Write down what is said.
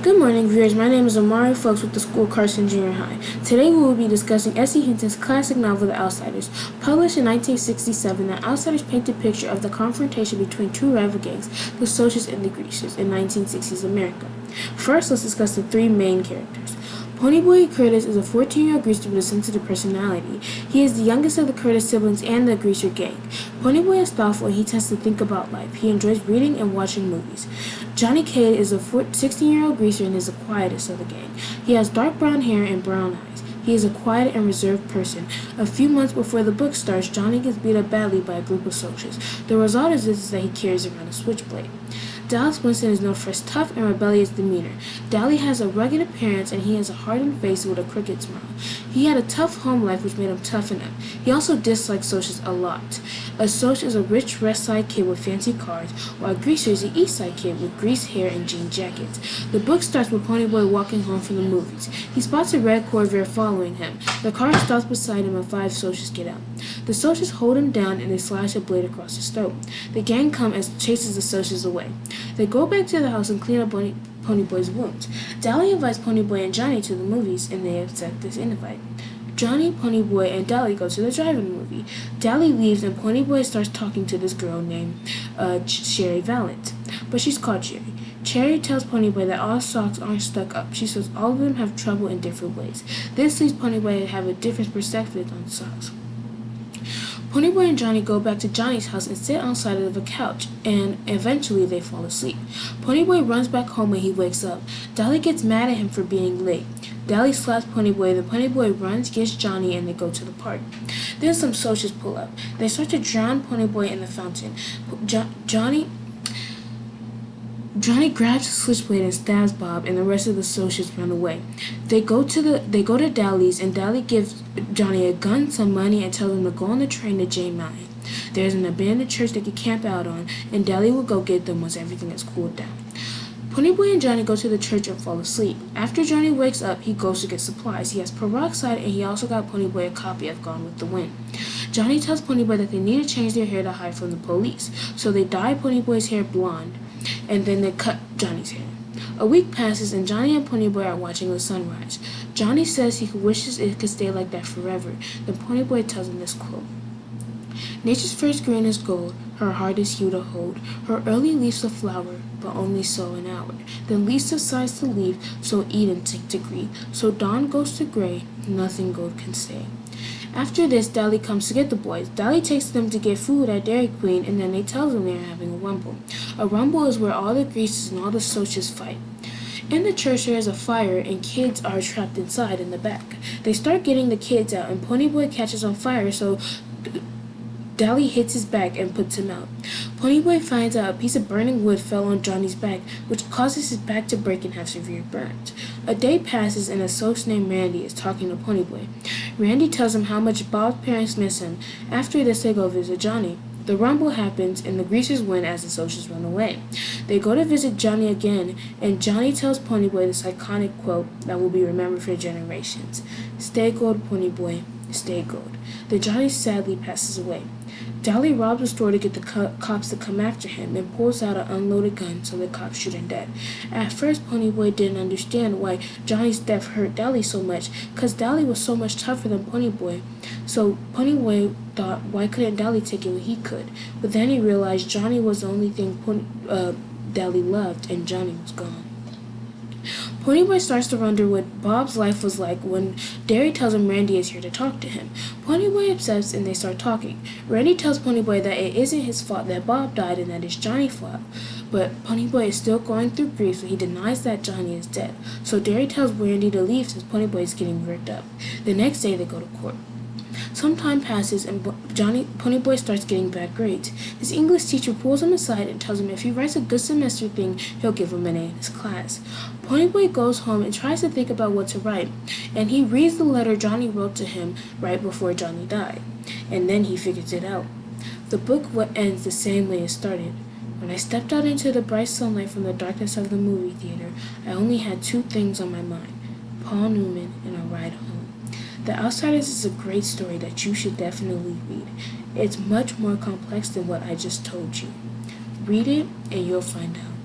Good morning, viewers. My name is Amari, folks with the school Carson Junior High. Today we will be discussing S.E. Hinton's classic novel, The Outsiders. Published in 1967, The Outsiders painted a picture of the confrontation between two rival gangs, the Socialists and the Greasers, in 1960s America. First, let's discuss the three main characters. Ponyboy Curtis is a 14-year-old greaser with a sensitive personality. He is the youngest of the Curtis siblings and the Greaser gang. Ponyboy is thoughtful and he tends to think about life. He enjoys reading and watching movies. Johnny Cade is a 16-year-old greaser and is the quietest of the gang. He has dark brown hair and brown eyes. He is a quiet and reserved person. A few months before the book starts, Johnny gets beat up badly by a group of socialists. The result is that he carries around a switchblade. Dallas Winston is known for his tough and rebellious demeanor. Dally has a rugged appearance and he has a hardened face with a crooked smile. He had a tough home life which made him toughen up. He also disliked socialists a lot. A socialist is a rich West Side kid with fancy cars, while a greaser is an East Side kid with greased hair and jean jackets. The book starts with Ponyboy walking home from the movies. He spots a red Corvair following him. The car stops beside him and 5 socialists get out. The socialists hold him down and they slash a blade across his throat. The gang comes and chases the socialists away. They go back to the house and clean up Ponyboy's wounds. Dally invites Ponyboy and Johnny to the movies, and they accept this invite. Johnny, Ponyboy, and Dally go to the drive-in movie. Dally leaves, and Ponyboy starts talking to this girl named Sherry Valent, but she's called Cherry. Cherry tells Ponyboy that all socks aren't stuck up. She says all of them have trouble in different ways. This leads Ponyboy to have a different perspective on socks. Ponyboy and Johnny go back to Johnny's house and sit outside of a couch, and eventually they fall asleep. Ponyboy runs back home when he wakes up. Dally gets mad at him for being late. Dally slaps Ponyboy, then Ponyboy runs, gets Johnny, and they go to the park. Then some socialists pull up. They start to drown Ponyboy in the fountain. Johnny grabs a switchblade and stabs Bob, and the rest of the socialists run away. They go to Dally's, and Dally gives Johnny a gun, some money, and tells him to go on the train to J Mountain. There's an abandoned church they can camp out on, and Dally will go get them once everything is cooled down. Ponyboy and Johnny go to the church and fall asleep. After Johnny wakes up, he goes to get supplies. He has peroxide, and he also got Ponyboy a copy of Gone with the Wind. Johnny tells Ponyboy that they need to change their hair to hide from the police, so they dye Ponyboy's hair blonde, and then they cut Johnny's hair. A week passes and Johnny and Ponyboy are watching the sunrise. Johnny says he wishes it could stay like that forever. Then Ponyboy tells him this quote: "Nature's first grain is gold, her heart is hue to hold. Her early leaves a flower, but only so an hour. Then least subsides to leave, so Eden take to grief. So dawn goes to gray, nothing gold can stay." After this, Dally comes to get the boys. Dally takes them to get food at Dairy Queen, and then they tell them they are having a rumble. A rumble is where all the greasers and all the socialists fight. In the church, there is a fire, and kids are trapped inside in the back. They start getting the kids out, and Ponyboy catches on fire, so Dally hits his back and puts him out. Ponyboy finds out a piece of burning wood fell on Johnny's back, which causes his back to break and have severe burns. A day passes and a socialist named Randy is talking to Ponyboy. Randy tells him how much Bob's parents miss him. After this, they go visit Johnny. The rumble happens and the greasers win as the socialists run away. They go to visit Johnny again, and Johnny tells Ponyboy this iconic quote that will be remembered for generations: "Stay gold, Ponyboy, stay gold." Then Johnny sadly passes away. Dally robs a store to get the cops to come after him and pulls out an unloaded gun so the cops shoot him dead. At first, Ponyboy didn't understand why Johnny's death hurt Dally so much, because Dally was so much tougher than Ponyboy. So Ponyboy thought, why couldn't Dally take it when he could? But then he realized Johnny was the only thing Dally loved, and Johnny was gone. Ponyboy starts to wonder what Bob's life was like when Derry tells him Randy is here to talk to him. Ponyboy accepts and they start talking. Randy tells Ponyboy that it isn't his fault that Bob died and that it's Johnny's fault. But Ponyboy is still going through grief, so he denies that Johnny is dead. So Derry tells Randy to leave since Ponyboy is getting worked up. The next day they go to court. Some time passes and Ponyboy starts getting bad grades. His English teacher pulls him aside and tells him if he writes a good semester thing, he'll give him an A in his class. Ponyboy goes home and tries to think about what to write, and he reads the letter Johnny wrote to him right before Johnny died, and then he figures it out. The book ends the same way it started. When I stepped out into the bright sunlight from the darkness of the movie theater, I only had 2 things on my mind: Paul Newman and a ride home. The Outsiders is a great story that you should definitely read. It's much more complex than what I just told you. Read it and you'll find out.